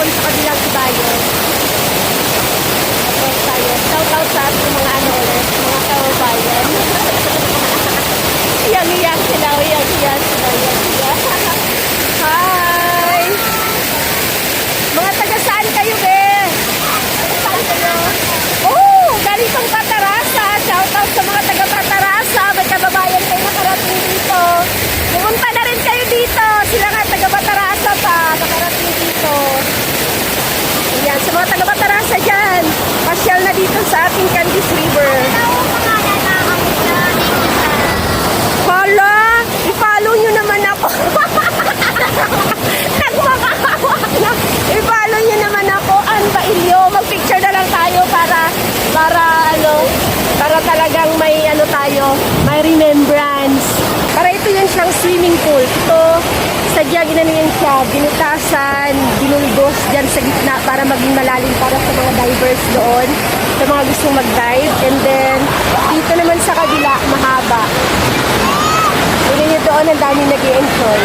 doon sa kabilang ibayan. Tapos tayo, shout out sa ating mga ano ulit, mga kababayan. Iyak-iyak sila, iyak-iyak sila, iyak-iyak. Hi! Mga taga saan kayo, be? Taga saan kayo? Oh, galing pang Patarasa. Shout out sa mga taga Patarasa. May kababayan kayo nakarating dito. Pumunta na rin kayo dito. Sila nga taga Patarasa pa. Nakarating dito. Ayan, sa mga taga Patarasa dyan. Pasyal na dito sa ating Candice River. Hala, i-follow nyo naman ako. Nagmakakawak na. I-follow nyo naman ako. Anba Ilyo. Mag-picture na lang tayo para talagang may ano tayo, may remembrance. Para ito yung siyang swimming pool. Ito, sadya ginaniyan siya, binutasan, binuldos dyan sa gitna para maging malalim para sa mga divers doon, sa mga gustong mag-dive. And then, dito naman sa kabila, mahaba. Tignan nyo doon, ang dami nag-i-enjoy.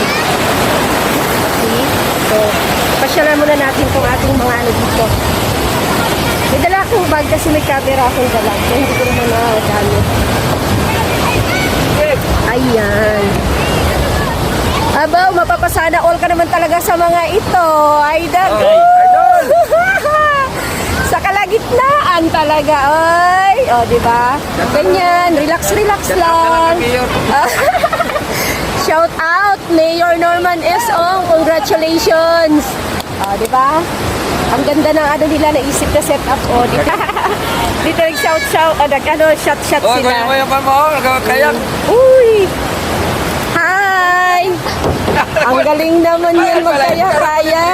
See? So, pasyalan muna natin kung ating mga ano dito. May dala akong bag kasi may camera akong dala. So, hindi ko naman nakagamit. Ayan. Abaw, mapapasana all ka naman talaga sa mga ito. Ay, dago! Sa kalagitnaan talaga, ay. O, diba? Ganyan, relax lang. Shout out, Mayor Norman S. Ong. Congratulations. O, diba? Ang ganda ng ano nila, naisip na setup. O, dito. Dito nag-shout, shot sila. Kaya Uy! Hi! Ang galing naman yan magkaya-kaya.